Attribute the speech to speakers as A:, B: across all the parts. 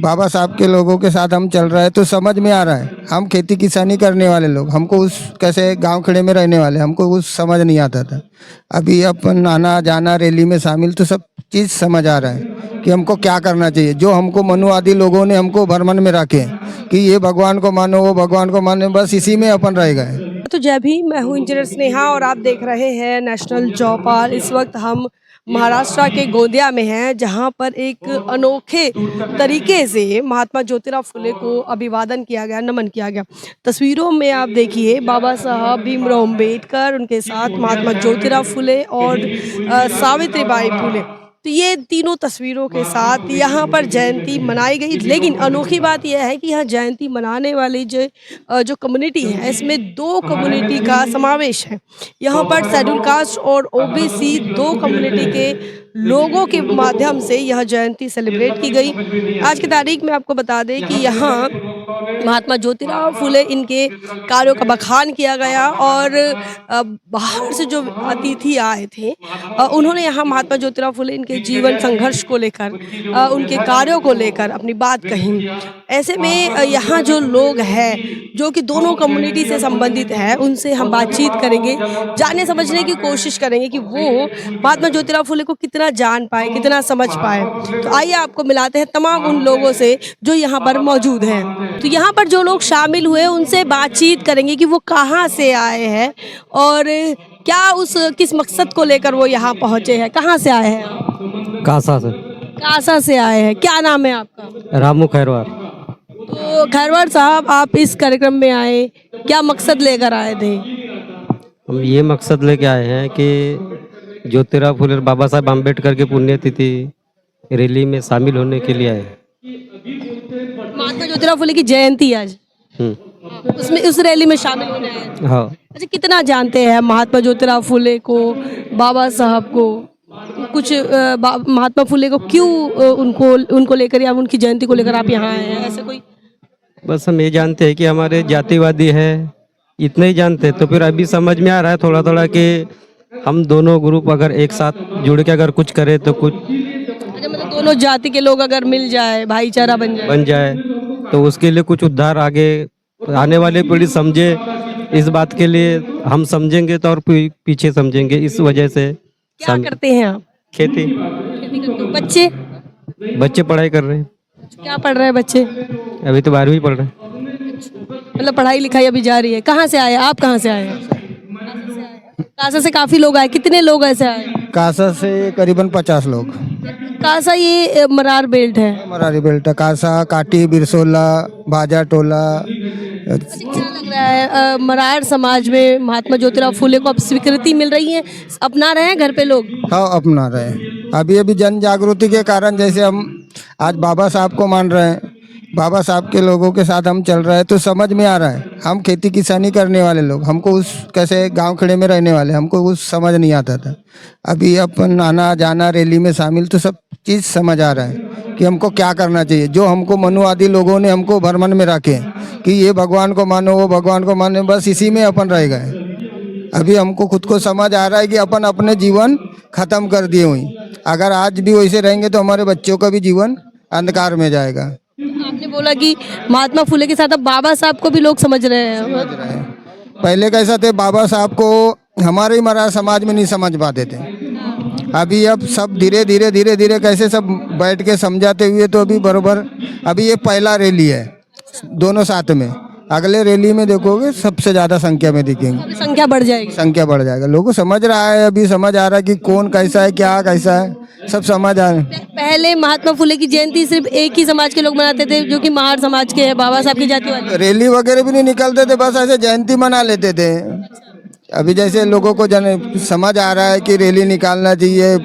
A: बाबा साहब के लोगों के साथ हम चल रहे हैं तो समझ में आ रहा है। हम खेती किसानी करने वाले लोग, हमको उस कैसे गांव खेड़े में रहने वाले, हमको उस समझ नहीं आता था। अभी अपन आना जाना रैली में शामिल तो सब चीज़ समझ आ रहा है कि हमको क्या करना चाहिए। जो हमको मनुवादी लोगों ने हमको भरमन में रखे कि ये भगवान को मानो वो भगवान को मानो, बस इसी में अपन रह गए।
B: तो जय भीम, मैं हूँ इंजीनियर स्नेहा और आप देख रहे हैं नेशनल चौपाल। इस वक्त हम महाराष्ट्र के गोंदिया में हैं, जहाँ पर एक अनोखे तरीके से महात्मा ज्योतिराव फुले को अभिवादन किया गया, नमन किया गया। तस्वीरों में आप देखिए बाबा साहब भीमराव अम्बेडकर, उनके साथ महात्मा ज्योतिराव फुले और सावित्रीबाई फुले। तो ये तीनों तस्वीरों के साथ यहाँ पर जयंती मनाई गई। लेकिन अनोखी बात यह है कि यहाँ जयंती मनाने वाली जो कम्युनिटी है, इसमें दो कम्युनिटी का समावेश है। यहाँ पर शेड्यूल कास्ट और ओबीसी दो कम्युनिटी के लोगों के माध्यम से यह जयंती सेलिब्रेट की गई। आज की तारीख में आपको बता दें कि यहाँ महात्मा ज्योतिराव फुले इनके कार्यों का बखान किया गया और बाहर से जो अतिथि आए थे उन्होंने यहाँ महात्मा ज्योतिराव फुले इनके जीवन संघर्ष को लेकर, उनके कार्यों को लेकर अपनी बात कही। ऐसे में यहाँ जो लोग हैं जो कि दोनों कम्युनिटी से संबंधित है, उनसे हम बातचीत करेंगे, जानने समझने की कोशिश करेंगे कि वो महात्मा ज्योतिराव फुले को कितना जान पाए, कितना समझ पाए। तो आइए आपको मिलाते हैं तमाम उन लोगों से जो यहाँ पर मौजूद हैं। तो यहाँ पर जो लोग शामिल हुए उनसे बातचीत करेंगे कि वो कहाँ से आए हैं और क्या किस मकसद को लेकर वो यहाँ पहुँचे हैं। कहाँ से आए हैं आप?
C: कासा से।
B: कासा से आए हैं। क्या नाम है आपका?
C: रामू खैरवार।
B: तो खैरवार साहब, आप इस कार्यक्रम में आए, क्या मकसद लेकर आए थे?
C: हम ये मकसद लेके आए हैं कि ज्योतिराव फुले बाबा साहब अम्बेडकर की पुण्यतिथि रैली में शामिल होने के लिए आए।
B: महात्मा ज्योतिराव फुले की जयंती आज, उसमें उस रैली में शामिल होने आए।
C: हाँ।
B: अच्छा, कितना जानते हैं महात्मा ज्योतिराव फुले को, बाबा साहब को? कुछ महात्मा फुले को क्यों उनको लेकर या उनकी जयंती को लेकर आप यहाँ आए हैं? ऐसे कोई
C: बस हम ये जानते हैं कि हमारे जातिवादी है, इतना ही जानते हैं। तो फिर अभी समझ में आ रहा है थोड़ा थोड़ा कि हम दोनों ग्रुप अगर एक साथ जुड़ के अगर कुछ करें तो कुछ।
B: अच्छा, मतलब दोनों जाति के लोग अगर मिल जाए, भाईचारा बन जाए
C: तो उसके लिए कुछ उद्धार आगे आने वाले पीढ़ी समझे। इस बात के लिए हम समझेंगे तो और पीछे समझेंगे। इस वजह से
B: क्या करते हैं आप?
C: खेती
B: करते हो। बच्चे
C: बच्चे पढ़ाई कर रहे हैं।
B: क्या पढ़ रहे हैं बच्चे?
C: अभी तो 12वीं पढ़ रहे हैं।
B: मतलब पढ़ाई लिखाई अभी जारी है। कहाँ से आए आप? कहाँ से आए हैं? कासा से काफी लोग आए। कितने लोग ऐसे आए?
A: कासा से करीबन 50 लोग।
B: कासा ये मरार बेल्ट है।
A: मरारी बेल्ट, कासा, काटी, बिरसोला, भाजा टोला।
B: क्या लग रहा है मरार समाज में महात्मा ज्योतिराव फुले को अब स्वीकृति मिल रही है, अपना रहे हैं घर पे लोग?
A: हाँ, अपना रहे हैं। अभी अभी जन जागृति के कारण जैसे हम आज बाबा साहब को मान रहे हैं, बाबा साहब के लोगों के साथ हम चल रहे हैं तो समझ में आ रहा है। हम खेती किसानी करने वाले लोग, हमको उस कैसे गांव खेड़े में रहने वाले, हमको उस समझ नहीं आता था। अभी अपन आना जाना रैली में शामिल तो सब चीज़ समझ आ रहा है कि हमको क्या करना चाहिए। जो हमको मनुवादी लोगों ने हमको भरमन में रखे कि ये भगवान को मानो वो भगवान को मानो, बस इसी में अपन रह गए। अभी हमको खुद को समझ आ रहा है कि अपन अपने जीवन खत्म कर दिए हुई। अगर आज भी वैसे रहेंगे तो हमारे बच्चों का भी जीवन अंधकार में जाएगा।
B: आपने बोला कि महात्मा फुले के साथ अब बाबा साहब को भी लोग समझ रहे हैं।
A: पहले कैसा थे, बाबा साहब को हमारे ही मराठा समाज में नहीं समझ पाते थे। अभी अब सब धीरे धीरे कैसे सब बैठ के समझाते हुए तो अभी बरोबर। अभी ये पहला रैली है दोनों साथ में। अगले रैली में देखोगे सबसे ज़्यादा संख्या में दिखेंगे।
B: संख्या बढ़ जाएगी।
A: संख्या बढ़ जाएगा। लोगों समझ रहा है, अभी समझ आ रहा है कि कौन कैसा है, क्या कैसा है, सब समझ आ रहा है।
B: पहले महात्मा फुले की जयंती सिर्फ एक ही समाज के लोग मनाते थे, जो कि महार समाज के हैं, बाबा साहब की जाति वाले।
A: रैली वगैरह भी नहीं निकलते थे, बस ऐसे जयंती मना लेते थे। अभी जैसे लोगों को समझ आ रहा है कि रैली निकालना चाहिए,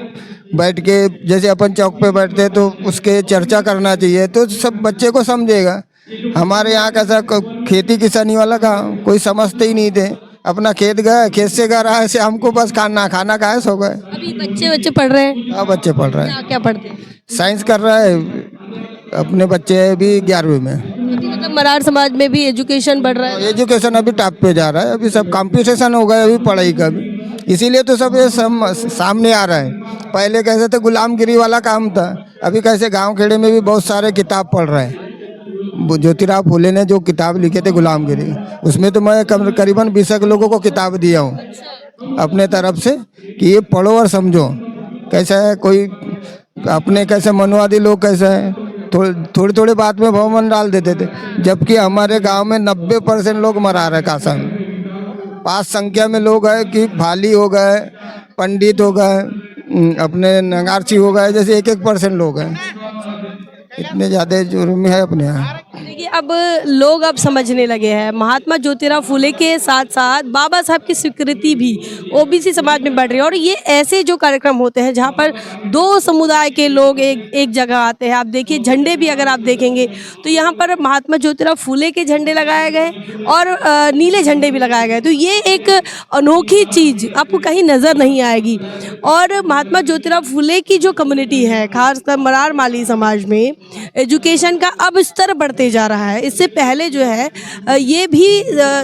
A: बैठ के जैसे अपन चौक पे बैठते तो उसके चर्चा करना चाहिए, तो सब बच्चे को समझेगा। हमारे यहाँ कैसा खेती किसानी वाला का कोई समझते ही नहीं थे। अपना खेत गए, खेत से घर आए, से हमको बस खाना खाए सो गए।
B: अभी बच्चे पढ़ रहे हैं।
A: हाँ, बच्चे पढ़ रहे हैं।
B: क्या पढ़ते हैं?
A: साइंस कर रहा है अपने बच्चे भी 11वीं में।
B: मतलब मरार समाज में भी एजुकेशन बढ़ रहा है।
A: एजुकेशन अभी टॉप पे जा रहा है। अभी सब कंपटीशन हो गया अभी पढ़ाई का भी, इसीलिए तो सब ये सामने आ रहा है। पहले कैसे थे, गुलामगिरी वाला काम था। अभी कैसे गांव खेड़े में भी बहुत सारे किताब पढ़ रहे हैं। वो ज्योतिराव फुले ने जो किताब लिखे थे गुलामगिरी, उसमें तो मैं करीबन 20 लोगों को किताब दिया हूँ अपने तरफ से कि ये पढ़ो और समझो कैसा है। कोई अपने कैसे मनवादी लोग कैसे हैं, थोड़ी थोड़ी बात में भवमन डाल देते थे, जबकि हमारे गांव में 90% लोग मरा रहे कासा में। 5 संख्या में लोग हैं कि भाली हो गए, पंडित हो गए, अपने नगारची हो गए, जैसे 1% लोग हैं। इतने ज़्यादा जुर्म है अपने यहाँ।
B: देखिए अब लोग अब समझने लगे हैं महात्मा ज्योतिराव फुले के साथ साथ बाबा साहब की स्वीकृति भी ओबीसी समाज में बढ़ रही है। और ये ऐसे जो कार्यक्रम होते हैं जहाँ पर 2 समुदाय के लोग एक जगह आते हैं। आप देखिए झंडे भी अगर आप देखेंगे तो यहाँ पर महात्मा ज्योतिराव फुले के झंडे लगाए गए और नीले झंडे भी लगाए गए। तो ये एक अनोखी चीज़ आपको कहीं नज़र नहीं आएगी। और महात्मा ज्योतिराव फुले की जो कम्युनिटी है खासकर मरार माली समाज में एजुकेशन का अब स्तर बढ़ते जा रहा है। इससे पहले जो है ये भी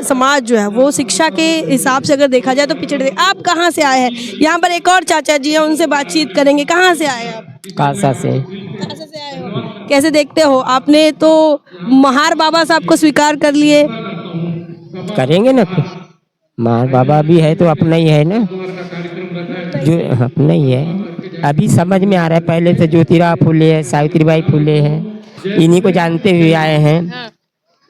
B: समाज जो है वो शिक्षा के हिसाब से अगर देखा जाए तो पिछड़े। आप कहाँ से आए हैं? यहाँ पर एक और चाचा जी हैं, उनसे बातचीत करेंगे। कहाँ से आए हैं आप?
D: कासा से।
B: कासा से आए हो? कैसे देखते हो? आपने तो महार बाबा साहब को स्वीकार कर लिए,
D: करेंगे ना फिर। माँ बाबा भी है तो अपना ही है ना, जो अपना ही है। अभी समझ में आ रहा है, पहले से ज्योतिराव फुले है, सावित्रीबाई फुले है, इन्हीं को जानते हुए आए हैं।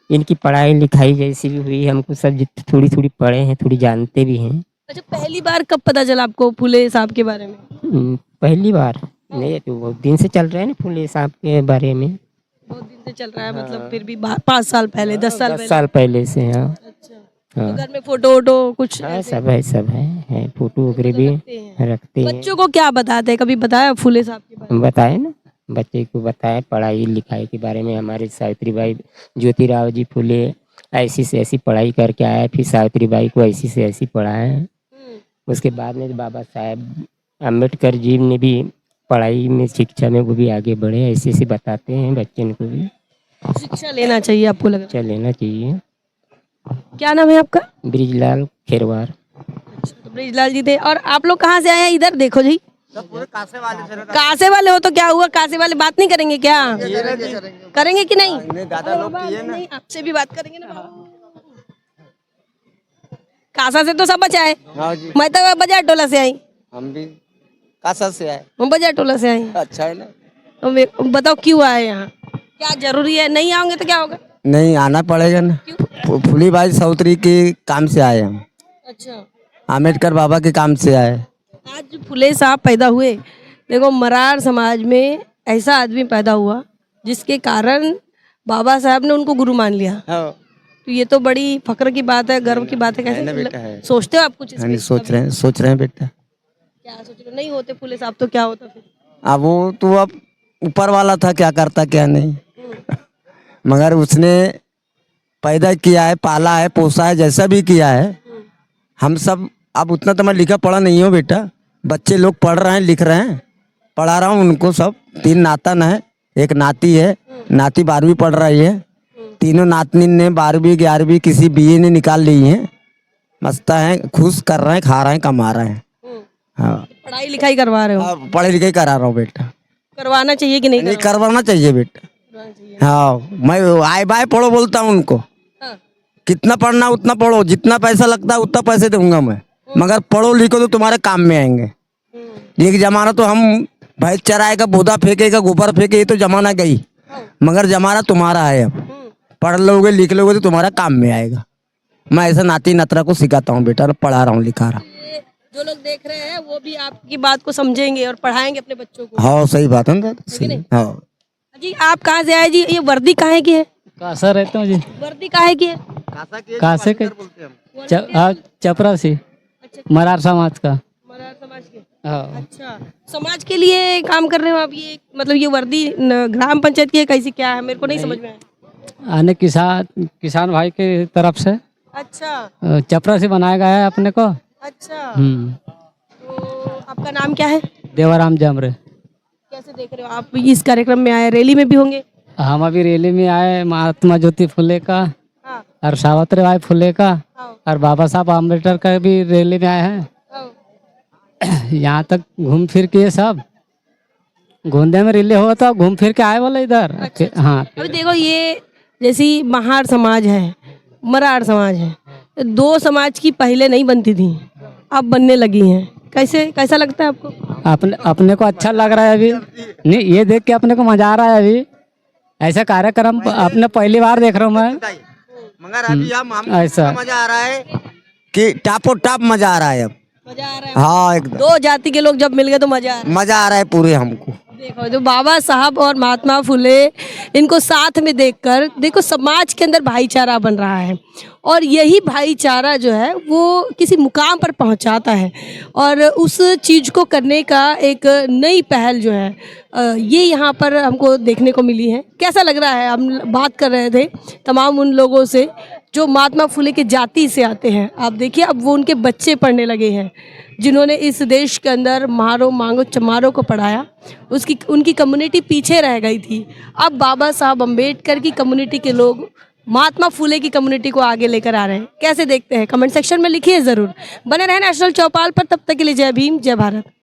D: इनकी पढ़ाई लिखाई जैसी भी हुई, हमको सब थोड़ी थोड़ी पढ़े हैं, थोड़ी जानते भी हैं।
B: अच्छा पहली बार कब पता चला आपको फुले साहब के बारे में?
D: पहली बार नहीं, तो बहुत दिन से चल रहे हैं ना फुले साहब के बारे में।
B: बहुत दिन से चल रहा है मतलब फिर भी 5 साल पहले 10 साल
D: 10
B: पहले?
D: साल पहले से। हाँ
B: अच्छा
D: हाँ।
B: तो घर में फोटो वोटो कुछ
D: हाँ
B: ऐसे
D: सब है, सब है फोटो वगैरह भी रखते हैं।
B: बच्चों को क्या बताते हैं? कभी बताया फुले साहब के बारे में?
D: बताए ना, बच्चे को बताए पढ़ाई लिखाई के बारे में। हमारे सावित्रीबाई ज्योतिराव जी फुले ऐसी से ऐसी पढ़ाई करके आए, फिर सावित्रीबाई को ऐसी से ऐसी पढ़ाए। उसके बाद में बाबा साहेब अम्बेडकर जी ने भी पढ़ाई में शिक्षा में वो भी आगे बढ़े, ऐसे ऐसे बताते हैं बच्चे को भी।
B: शिक्षा लेना चाहिए आपको लगा?
D: शिक्षा लेना चाहिए।
B: क्या नाम है आपका?
D: ब्रिजलाल खेरवार।
B: अच्छा तो ब्रिजलाल जी थे। और आप लोग कहाँ से आए हैं? इधर देखो जी। कासे वाले हो तो क्या हुआ? कासे वाले बात नहीं करेंगे क्या? करेंगे कि नहीं? नहीं आपसे भी बात करेंगे ना। कासा से तो सब बचा है। मैं तो बाजार टोला से आई।
E: हम भी कासा से आए।
B: हम बाजार टोला से आई।
E: अच्छा है ना।
B: तो बताओ क्यों आए यहाँ? क्या जरूरी है? नहीं आओगे तो क्या होगा?
E: नहीं आना पड़ेगा ना। फुली भाई चौधरी के काम से आए हम।
B: अच्छा
E: आम्बेडकर बाबा के काम से आए।
B: आज फुले साहब पैदा हुए। देखो मरार समाज में ऐसा आदमी पैदा हुआ जिसके कारण बाबा साहब ने उनको गुरु मान लिया। तो ये तो बड़ी फक्र की बात है, गर्व की बात है। कैसे
E: बेटा है।
B: सोचते हो आप कुछ
E: नहीं सोच रहे हैं बेटा।
B: क्या सोच रहे हो? नहीं होते फुले साहब तो क्या होता फिर?
E: अब वो तो अब ऊपर वाला था, क्या करता क्या नहीं। मगर उसने पैदा किया है, पाला है, पोसा है, जैसा भी किया है। हम सब अब उतना तो मैं लिखा पढ़ा नहीं हूँ बेटा। बच्चे लोग पढ़ रहे हैं, लिख रहे हैं, पढ़ा रहा हूँ उनको सब। 3 नातन है, एक नाती है। नाती 12वीं पढ़ रही है। तीनों नातनी ने 12वीं 11वीं किसी बीए ने निकाल ली है। मस्त है, खुश कर रहे हैं, खा रहे हैं, कमा रहे हैं। हाँ
B: पढ़ाई लिखाई करवा रहे हो?
E: हाँ, पढ़ाई लिखाई करा रहा हूँ बेटा।
B: करवाना चाहिए कि नहीं?
E: नहीं करवाना चाहिए बेटा। हाँ मैं आए बाय पढ़ो बोलता हूँ उनको।
B: हाँ।
E: कितना पढ़ना उतना पढ़ो, जितना पैसा लगता है उतना पैसे दूंगा मैं, मगर पढ़ो लिखो तो तुम्हारे काम में आएंगे। एक जमाना तो हम भैंस चराएगा, बोदा फेंकेगा, गोबर फेंके, ये तो जमाना गई। मगर जमाना तुम्हारा है। अब पढ़ लोगे लिख लोगे तो तुम्हारा काम में आएगा। मैं ऐसा नाती नतरा को सिखाता हूँ बेटा, पढ़ा रहा हूँ, लिखा रहा हूँ।
B: जो लोग देख रहे हैं वो भी आपकी बात को समझेंगे और पढ़ाएंगे अपने बच्चों को।
E: हाँ सही बात है ना, सही। हाँ
B: जी आप कहाँ से आए जी? ये वर्दी काहे की है?
F: कासा रहता हूँ जी।
B: वर्दी काहे की है?
F: कासे के चपरा से, मरार समाज का।
B: मरार समाज के?
F: हाँ।
B: अच्छा समाज के लिए काम कर रहे हो आप? ये मतलब ये वर्दी ग्राम पंचायत की है कैसी क्या है? मेरे को नहीं समझ में आया।
F: आने किसान भाई के तरफ से
B: अच्छा
F: चपरा से बनाया गया है अपने को।
B: अच्छा तो आपका नाम क्या है?
F: देवाराम जमरे।
B: कैसे देख रहे हो आप इस कार्यक्रम में आए? रैली में भी होंगे?
F: हम अभी रैली में आए महात्मा ज्योति फुले का
B: हाँ।
F: और सावित्रीबाई फुले का
B: हाँ।
F: और बाबा साहब आम्बेडकर का भी रैली में आए हैं।
B: हाँ।
F: यहाँ तक घूम फिर के सब गोंदिया में रिले हुआ तो घूम फिर के आए बोले इधर। हाँ
B: अभी देखो ये जैसी महार समाज है, मरार समाज है, दो समाज की पहले नहीं बनती थी, अब बनने लगी हैं। कैसा लगता है आपको?
F: अपने को अच्छा लग रहा है अभी। नहीं, ये देख के अपने को मजा आ रहा है अभी। ऐसा कार्यक्रम अपने पहली बार देख रहा हूँ मैं।
E: मगर अभी हम
F: ऐसा
E: मजा आ रहा है कि टापो टाप मजा आ रहा है अब।
B: मजा आ रहा है?
E: हाँ एकदम
B: दो जाति के लोग जब मिल गए तो मजा आ रहा है।
E: मजा आ रहा है पूरे हमको।
B: देखो जो बाबा साहब और महात्मा फुले इनको साथ में देखकर देखो समाज के अंदर भाईचारा बन रहा है, और यही भाईचारा जो है वो किसी मुकाम पर पहुंचाता है, और उस चीज़ को करने का एक नई पहल जो है ये यहाँ पर हमको देखने को मिली है। कैसा लग रहा है? हम बात कर रहे थे तमाम उन लोगों से जो महात्मा फुले के जाति से आते हैं। आप देखिए अब वो उनके बच्चे पढ़ने लगे हैं, जिन्होंने इस देश के अंदर मारो मांगो चमारो को पढ़ाया। उनकी कम्युनिटी पीछे रह गई थी। अब बाबा साहब अम्बेडकर की कम्युनिटी के लोग महात्मा फुले की कम्युनिटी को आगे लेकर आ रहे हैं। कैसे देखते हैं? कमेंट सेक्शन में लिखिए ज़रूर। बने रहे नेशनल चौपाल पर, तब तक के लिए जय भीम, जय भारत।